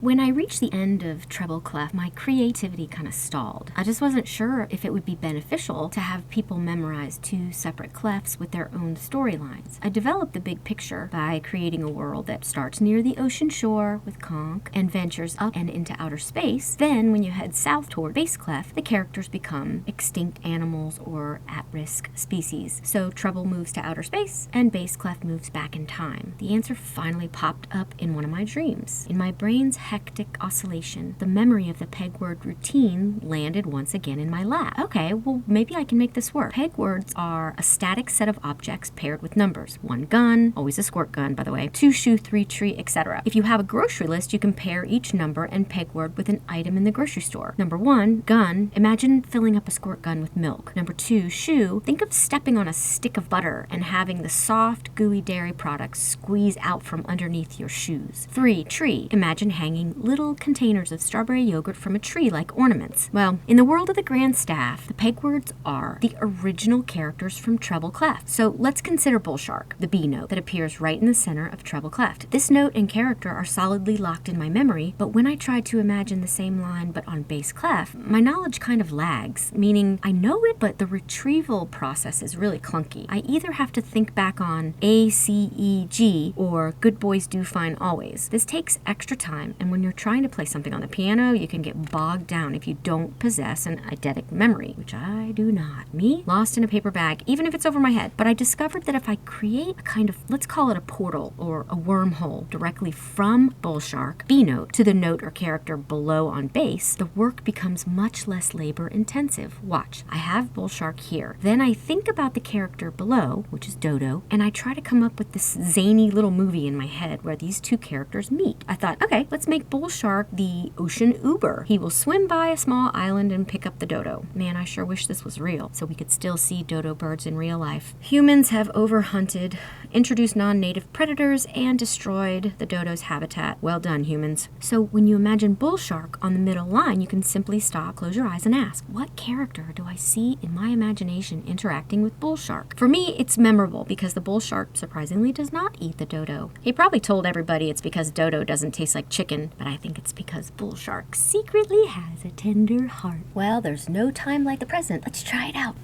When I reached the end of treble clef, my creativity kind of stalled. I just wasn't sure if it would be beneficial to have people memorize two separate clefs with their own storylines. I developed the big picture by creating a world that starts near the ocean shore with conch and ventures up and into outer space. Then, when you head south toward bass clef, the characters become extinct animals or at-risk species. So treble moves to outer space and bass clef moves back in time. The answer finally popped up in one of my dreams. In my brain's hectic oscillation, the memory of the peg word routine landed once again in my lap. Okay, well, maybe I can make this work. Peg words are a static set of objects paired with numbers. 1 gun, always a squirt gun, by the way, 2 shoe, 3 tree, etc. If you have a grocery list, you can pair each number and peg word with an item in the grocery store. Number 1, gun. Imagine filling up a squirt gun with milk. Number 2, shoe. Think of stepping on a stick of butter and having the soft, gooey dairy products squeeze out from underneath your shoes. 3, tree. Imagine hanging little containers of strawberry yogurt from a tree like ornaments. Well, in the world of the grand staff, the peg words are the original characters from treble clef. So let's consider bull shark, the B note that appears right in the center of treble clef. This note and character are solidly locked in my memory, but when I try to imagine the same line but on bass clef, my knowledge kind of lags, meaning I know it, but the retrieval process is really clunky. I either have to think back on A, C, E, G, or good boys do fine always. This takes extra time, and when you're trying to play something on the piano, you can get bogged down if you don't possess an eidetic memory, which I do not. Me, lost in a paper bag, even if it's over my head. But I discovered that if I create a kind of, let's call it a portal or a wormhole directly from bull shark, B note, to the note or character below on bass, the work becomes much less labor intensive. Watch, I have bull shark here. Then I think about the character below, which is Dodo, and I try to come up with this zany little movie in my head where these two characters meet. I thought, okay, let's make bull shark the ocean Uber. He will swim by a small island and pick up the dodo. Man, I sure wish this was real, so we could still see dodo birds in real life. Humans have overhunted, introduced non-native predators, and destroyed the dodo's habitat. Well done, humans. So when you imagine bull shark on the middle line, you can simply stop, close your eyes, and ask, what character do I see in my imagination interacting with bull shark? For me, it's memorable because the bull shark surprisingly does not eat the dodo. He probably told everybody it's because dodo doesn't taste like chicken, but I think it's because bull shark secretly has a tender heart. Well, there's no time like the present. Let's try it out.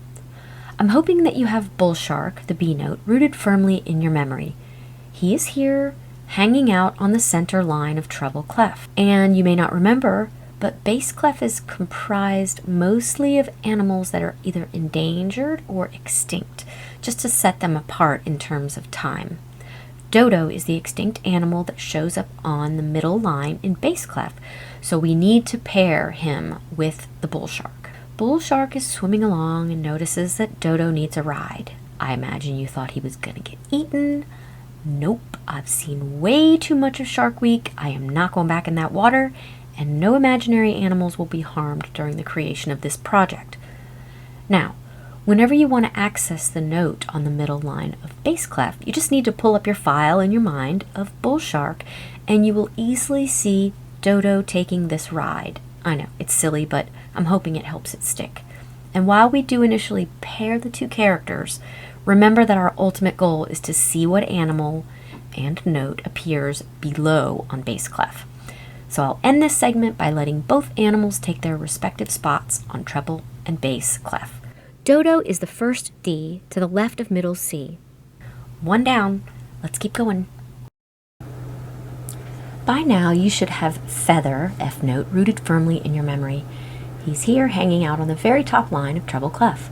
I'm hoping that you have bull shark, the B note, rooted firmly in your memory. He is here, hanging out on the center line of treble clef. And you may not remember, but bass clef is comprised mostly of animals that are either endangered or extinct, just to set them apart in terms of time. Dodo is the extinct animal that shows up on the middle line in bass clef, so we need to pair him with the bull shark. Bull shark is swimming along and notices that Dodo needs a ride. I imagine you thought he was gonna get eaten. Nope, I've seen way too much of Shark Week. I am not going back in that water, and no imaginary animals will be harmed during the creation of this project. Now, whenever you want to access the note on the middle line of bass clef, you just need to pull up your file in your mind of bull shark, and you will easily see Dodo taking this ride. I know, it's silly, but I'm hoping it helps it stick. And while we do initially pair the two characters, remember that our ultimate goal is to see what animal and note appears below on bass clef. So I'll end this segment by letting both animals take their respective spots on treble and bass clef. Dodo is the first D to the left of middle C. One down. Let's keep going. By now, you should have feather, F note, rooted firmly in your memory. He's here hanging out on the very top line of treble clef.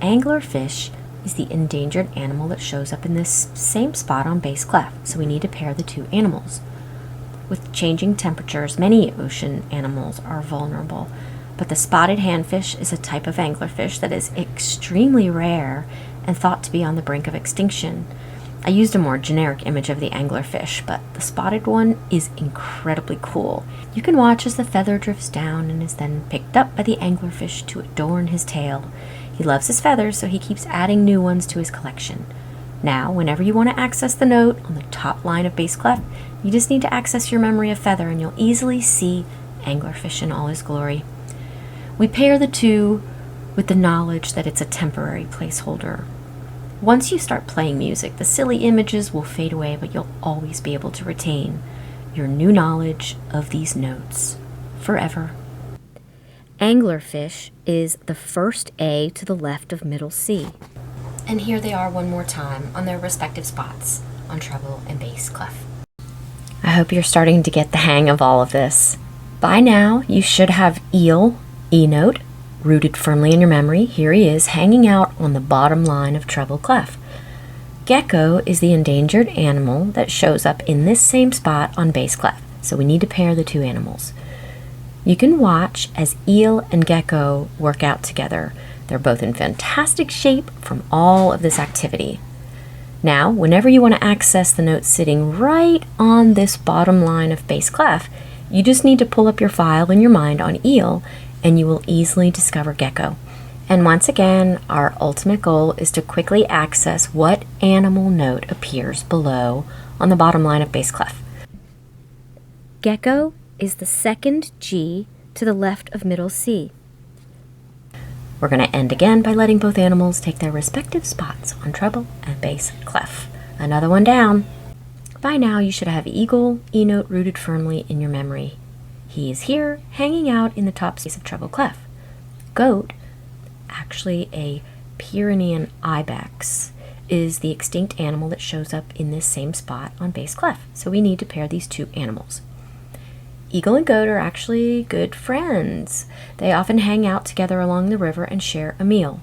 Anglerfish is the endangered animal that shows up in this same spot on bass clef, so we need to pair the two animals. With changing temperatures, many ocean animals are vulnerable, but the spotted handfish is a type of anglerfish that is extremely rare and thought to be on the brink of extinction. I used a more generic image of the anglerfish, but the spotted one is incredibly cool. You can watch as the feather drifts down and is then picked up by the anglerfish to adorn his tail. He loves his feathers, so he keeps adding new ones to his collection. Now, whenever you want to access the note on the top line of bass clef, you just need to access your memory of feather and you'll easily see anglerfish in all his glory. We pair the two with the knowledge that it's a temporary placeholder. Once you start playing music, the silly images will fade away, but you'll always be able to retain your new knowledge of these notes forever. Anglerfish is the first A to the left of middle C. And here they are one more time on their respective spots on treble and bass clef. I hope you're starting to get the hang of all of this. By now, you should have eel, E note, rooted firmly in your memory. Here he is, hanging out on the bottom line of treble clef. Gecko is the endangered animal that shows up in this same spot on bass clef, so we need to pair the two animals. You can watch as eel and gecko work out together. They're both in fantastic shape from all of this activity. Now, whenever you want to access the note sitting right on this bottom line of bass clef, you just need to pull up your file in your mind on eel, and you will easily discover gecko. And once again, our ultimate goal is to quickly access what animal note appears below on the bottom line of bass clef. Gecko is the second G to the left of middle C. We're going to end again by letting both animals take their respective spots on treble and bass clef. Another one down. By now you should have eagle, E note rooted firmly in your memory. He is here, hanging out in the top space of treble clef. Goat, actually a Pyrenean ibex, is the extinct animal that shows up in this same spot on bass clef. So we need to pair these two animals. Eagle and goat are actually good friends. They often hang out together along the river and share a meal.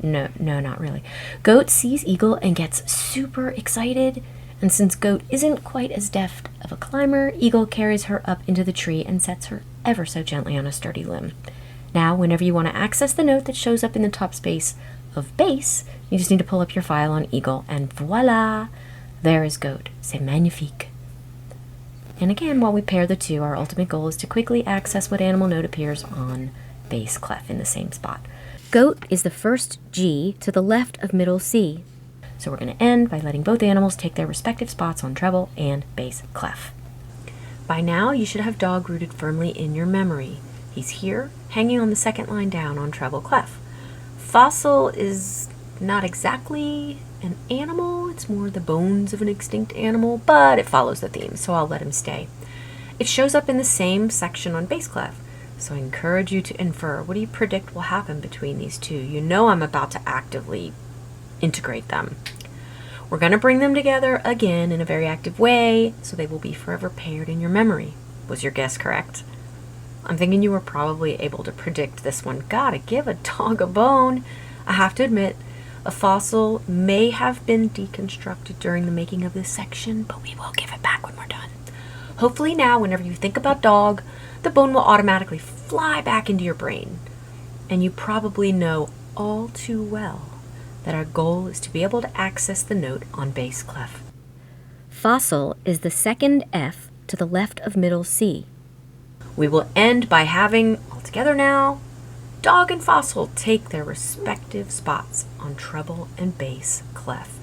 No, not really. Goat sees eagle and gets super excited, and since goat isn't quite as deft of a climber, eagle carries her up into the tree and sets her ever so gently on a sturdy limb. Now, whenever you want to access the note that shows up in the top space of bass, you just need to pull up your file on eagle, and voila, there is goat. C'est magnifique. And again, while we pair the two, our ultimate goal is to quickly access what animal note appears on bass clef in the same spot. Goat is the first G to the left of middle C. So we're going to end by letting both animals take their respective spots on treble and bass clef. By now, you should have dog rooted firmly in your memory. He's here, hanging on the second line down on treble clef. Fossil is not exactly an animal, it's more the bones of an extinct animal, but it follows the theme, so I'll let him stay. It shows up in the same section on bass clef, so I encourage you to infer. What do you predict will happen between these two? You know I'm about to actively integrate them. We're going to bring them together again in a very active way, so they will be forever paired in your memory. Was your guess correct? I'm thinking you were probably able to predict this one. Gotta give a dog a bone. I have to admit, a fossil may have been deconstructed during the making of this section, but we will give it back when we're done. Hopefully now, whenever you think about dog, the bone will automatically fly back into your brain. And you probably know all too well that our goal is to be able to access the note on bass clef. Fossil is the second F to the left of middle C. We will end by having, all together now, dog and fossil take their respective spots on treble and bass clef.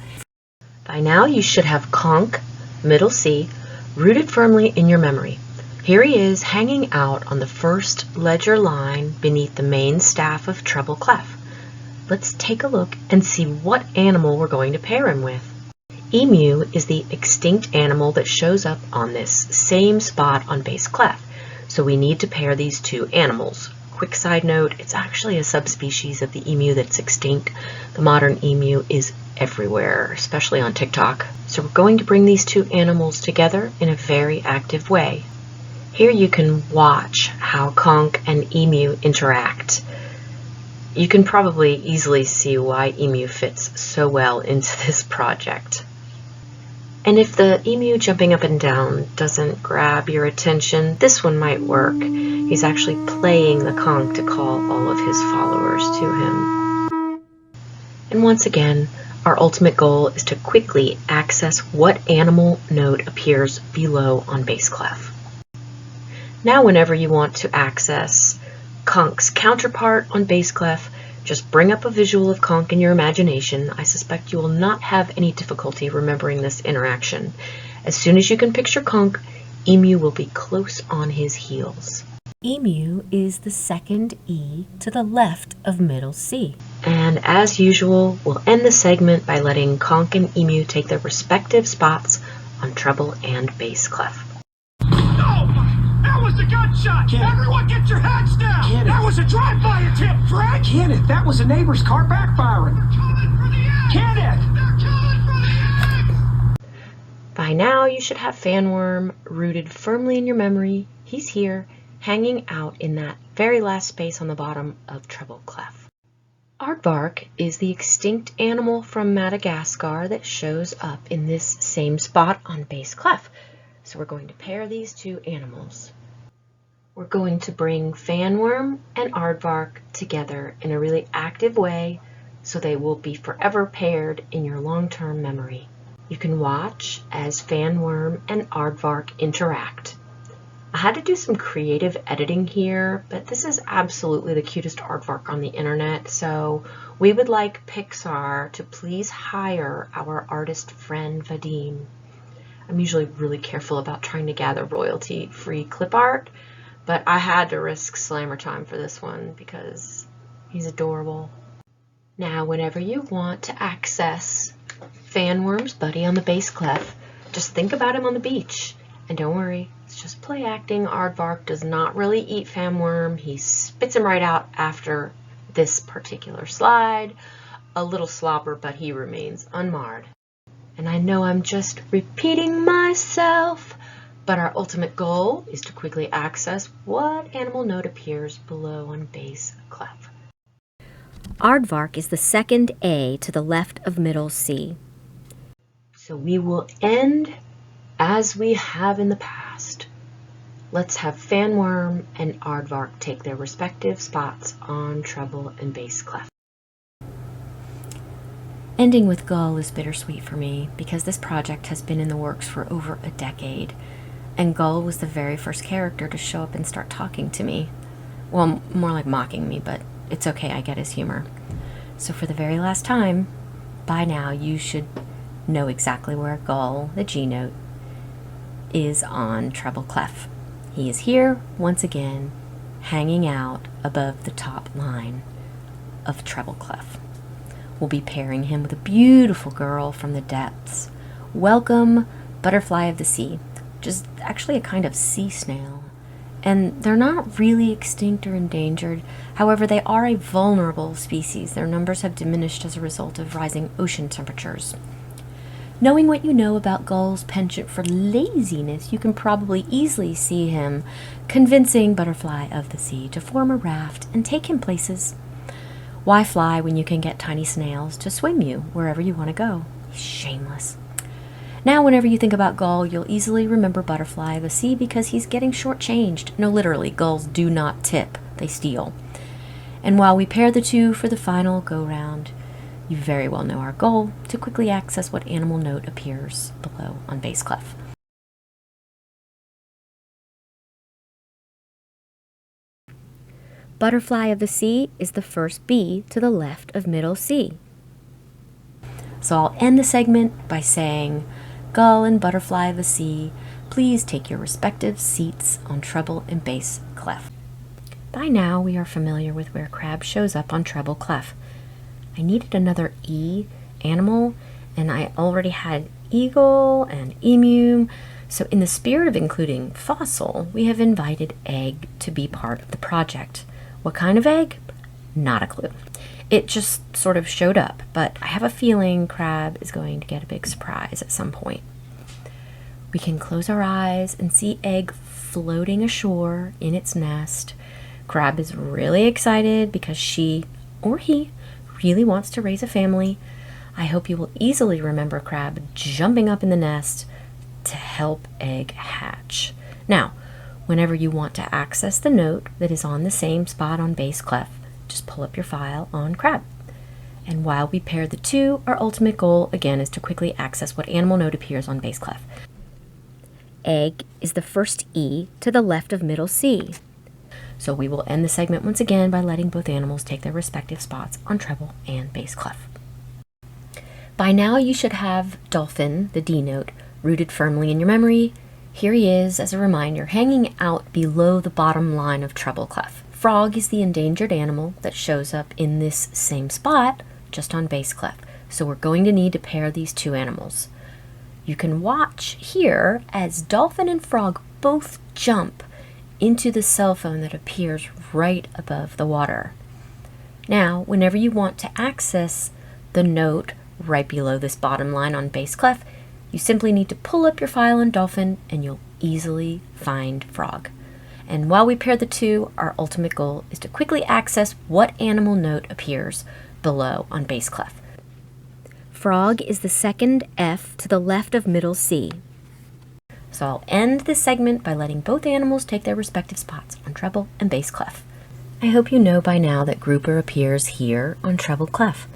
By now you should have conch, middle C, rooted firmly in your memory. Here he is hanging out on the first ledger line beneath the main staff of treble clef. Let's take a look and see what animal we're going to pair him with. Emu is the extinct animal that shows up on this same spot on bass clef, so we need to pair these two animals. Quick side note, it's actually a subspecies of the emu that's extinct. The modern emu is everywhere, especially on TikTok. So we're going to bring these two animals together in a very active way. Here you can watch how conch and emu interact. You can probably easily see why emu fits so well into this project. And if the emu jumping up and down doesn't grab your attention, this one might work. He's actually playing the conch to call all of his followers to him. And once again, our ultimate goal is to quickly access what animal note appears below on bass clef. Now whenever you want to access conch's counterpart on bass clef, just bring up a visual of conch in your imagination. I suspect you will not have any difficulty remembering this interaction. As soon as you can picture conch, emu will be close on his heels. Emu is the second E to the left of middle C. And as usual, we'll end the segment by letting conch and emu take their respective spots on treble and bass clef. shot! Everyone get your heads down! That was a drive-by attempt, Frank! Kenneth, that was a neighbor's car backfiring. They're calling for the egg! Kenneth! They're calling for the egg! By now, you should have Fanworm rooted firmly in your memory. He's here, hanging out in that very last space on the bottom of treble clef. Aardvark is the extinct animal from Madagascar that shows up in this same spot on bass clef. So we're going to pair these two animals. We're going to bring Fanworm and Aardvark together in a really active way so they will be forever paired in your long-term memory. You can watch as Fanworm and Aardvark interact. I had to do some creative editing here, but this is absolutely the cutest aardvark on the internet, so we would like Pixar to please hire our artist friend Vadim. I'm usually really careful about trying to gather royalty-free clip art, but I had to risk Slammer time for this one because he's adorable. Now, whenever you want to access Fanworm's buddy on the bass clef, just think about him on the beach. And don't worry, it's just play acting. Aardvark does not really eat Fanworm. He spits him right out after this particular slide. A little slobber, but he remains unmarred. And I know I'm just repeating myself, but our ultimate goal is to quickly access what animal note appears below on bass clef. Aardvark is the second A to the left of middle C. So we will end as we have in the past. Let's have Fanworm and Aardvark take their respective spots on treble and bass clef. Ending with Gull is bittersweet for me because this project has been in the works for over a decade, and Gull was the very first character to show up and start talking to me. Well, more like mocking me, but it's okay, I get his humor. So for the very last time, by now you should know exactly where Gull, the G note, is on treble clef. He is here once again, hanging out above the top line of treble clef. We'll be pairing him with a beautiful girl from the depths. Welcome, butterfly of the sea, which is actually a kind of sea snail. And they're not really extinct or endangered. However, they are a vulnerable species. Their numbers have diminished as a result of rising ocean temperatures. Knowing what you know about Gull's penchant for laziness, you can probably easily see him convincing Butterfly of the Sea to form a raft and take him places. Why fly when you can get tiny snails to swim you wherever you want to go? He's shameless. Now, whenever you think about Gull, you'll easily remember Butterfly of the Sea because he's getting shortchanged. No, literally, gulls do not tip, they steal. And while we pair the two for the final go-round, you very well know our goal, to quickly access what animal note appears below on bass clef. Butterfly of the Sea is the first B to the left of middle C. So I'll end the segment by saying, Gull and Butterfly of the Sea, please take your respective seats on treble and bass clef. By now we are familiar with where Crab shows up on treble clef. I needed another E animal, and I already had eagle and emu, so in the spirit of including fossil, we have invited egg to be part of the project. What kind of egg? Not a clue. It just sort of showed up, but I have a feeling Crab is going to get a big surprise at some point. We can close our eyes and see egg floating ashore in its nest. Crab is really excited because she, or he, really wants to raise a family. I hope you will easily remember Crab jumping up in the nest to help egg hatch. Now, whenever you want to access the note that is on the same spot on bass clef, just pull up your file on Crab. And while we pair the two, our ultimate goal again is to quickly access what animal note appears on bass clef. Egg is the first E to the left of middle C. So we will end the segment once again by letting both animals take their respective spots on treble and bass clef. By now you should have Dolphin, the D note, rooted firmly in your memory. Here he is as a reminder, hanging out below the bottom line of treble clef. Frog is the endangered animal that shows up in this same spot, just on bass clef. So we're going to need to pair these two animals. You can watch here as Dolphin and Frog both jump into the cell phone that appears right above the water. Now, whenever you want to access the note right below this bottom line on bass clef, you simply need to pull up your file in Dolphin and you'll easily find Frog. And while we pair the two, our ultimate goal is to quickly access what animal note appears below on bass clef. Frog is the second F to the left of middle C. So I'll end this segment by letting both animals take their respective spots on treble and bass clef. I hope you know by now that grouper appears here on treble clef.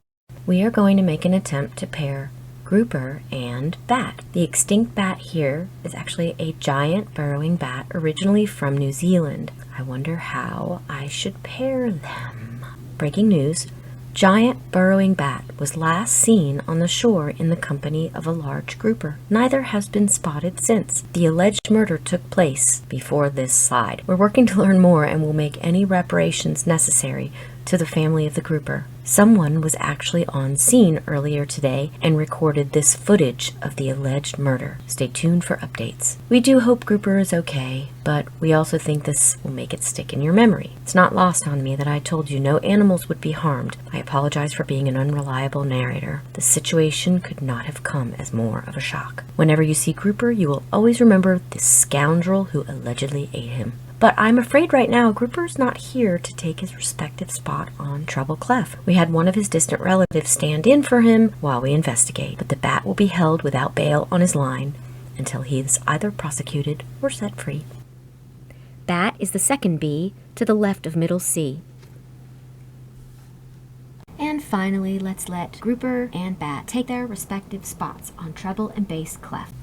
We are going to make an attempt to pair grouper and bat. The extinct bat here is actually a giant burrowing bat originally from New Zealand. I wonder how I should pair them. Breaking news. Giant burrowing bat was last seen on the shore in the company of a large grouper. Neither has been spotted since. The alleged murder took place before this slide. We're working to learn more and will make any reparations necessary to the family of the grouper. Someone was actually on scene earlier today and recorded this footage of the alleged murder. Stay tuned for updates. We do hope grouper is okay, but we also think this will make it stick in your memory. It's not lost on me that I told you no animals would be harmed. I apologize for being an unreliable narrator. The situation could not have come as more of a shock. Whenever you see grouper, you will always remember the scoundrel who allegedly ate him. But I'm afraid right now Grouper's not here to take his respective spot on treble clef. We had one of his distant relatives stand in for him while we investigate, but the bat will be held without bail on his line until he is either prosecuted or set free. Bat is the second B to the left of middle C. And finally, let's let grouper and bat take their respective spots on treble and bass clef.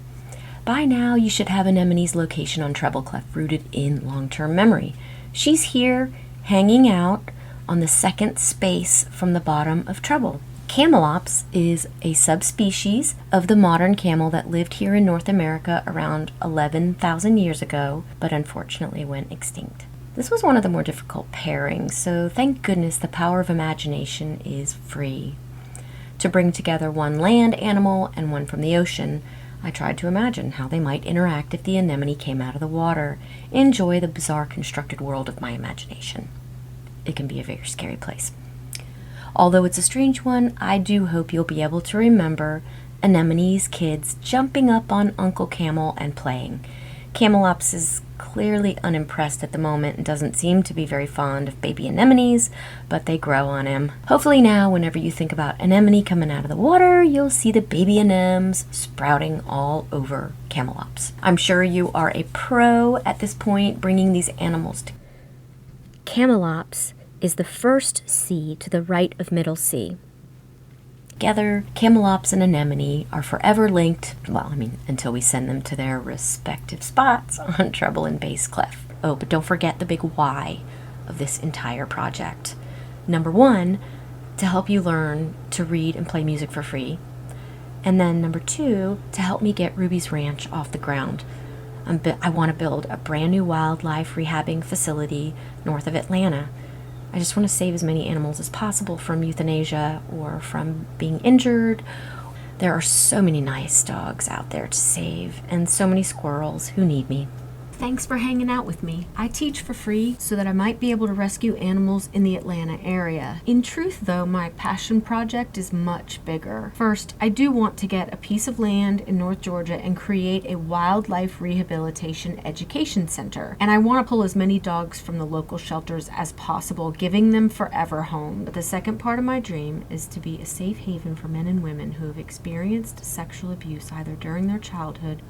By now, you should have Anemone's location on treble clef rooted in long-term memory. She's here, hanging out on the second space from the bottom of treble. Camelops is a subspecies of the modern camel that lived here in North America around 11,000 years ago, but unfortunately went extinct. This was one of the more difficult pairings, so thank goodness the power of imagination is free. To bring together one land animal and one from the ocean, I tried to imagine how they might interact if the anemone came out of the water. Enjoy the bizarre constructed world of my imagination. It can be a very scary place. Although it's a strange one, I do hope you'll be able to remember Anemone's kids jumping up on Uncle Camel and playing. Camelops is clearly unimpressed at the moment and doesn't seem to be very fond of baby anemones, but they grow on him. Hopefully now, whenever you think about anemone coming out of the water, you'll see the baby anemones sprouting all over Camelops. I'm sure you are a pro at this point bringing these animals together. Camelops is the first C to the right of middle C. Camelops and anemone are forever linked, until we send them to their respective spots on treble and bass clef. Oh, but don't forget the big why of this entire project. Number one, to help you learn to read and play music for free. And then number two, to help me get Ruby's Ranch off the ground. I want to build a brand new wildlife rehabbing facility north of Atlanta. I just want to save as many animals as possible from euthanasia or from being injured. There are so many nice dogs out there to save and so many squirrels who need me. Thanks for hanging out with me. I teach for free so that I might be able to rescue animals in the Atlanta area. In truth, though, my passion project is much bigger. First, I do want to get a piece of land in North Georgia and create a wildlife rehabilitation education center. And I want to pull as many dogs from the local shelters as possible, giving them forever home. But the second part of my dream is to be a safe haven for men and women who have experienced sexual abuse either during their childhood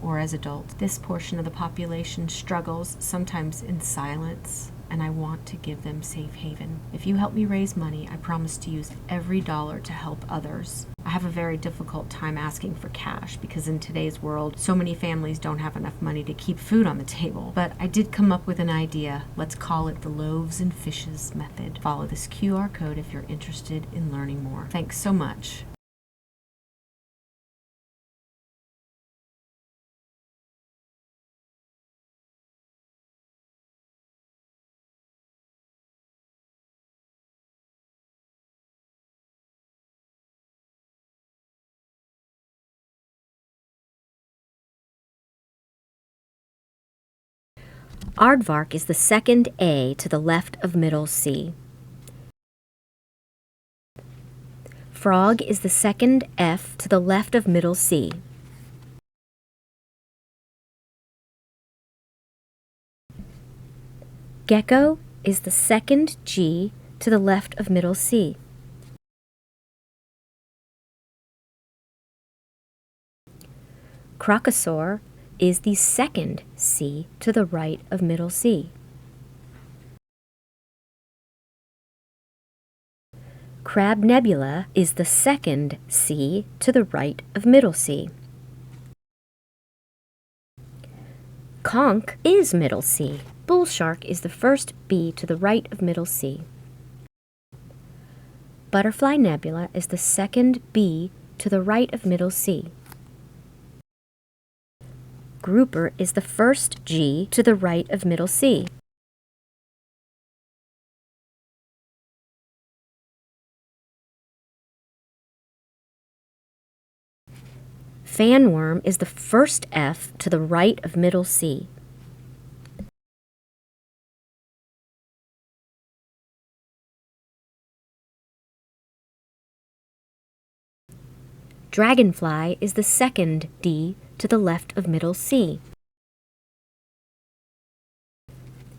or as adults. This portion of the population struggles, sometimes in silence, and I want to give them safe haven. If you help me raise money, I promise to use every dollar to help others. I have a very difficult time asking for cash because in today's world, so many families don't have enough money to keep food on the table. But I did come up with an idea. Let's call it the loaves and fishes method. Follow this QR code if you're interested in learning more. Thanks so much. Aardvark is the second A to the left of middle C. Frog is the second F to the left of middle C. Gecko is the second G to the left of middle C. Crocosaur is the second C to the right of middle C. Crab Nebula is the second C to the right of middle C. Conch is middle C. Bull Shark is the first B to the right of middle C. Butterfly Nebula is the second B to the right of middle C. Grouper is the first G to the right of middle C. Fanworm is the first F to the right of middle C. Dragonfly is the second D to the left of middle C.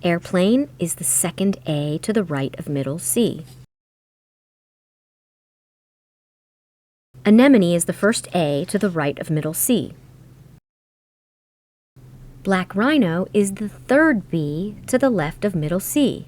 Airplane is the second A to the right of middle C. Anemone is the first A to the right of middle C. Black Rhino is the third B to the left of middle C.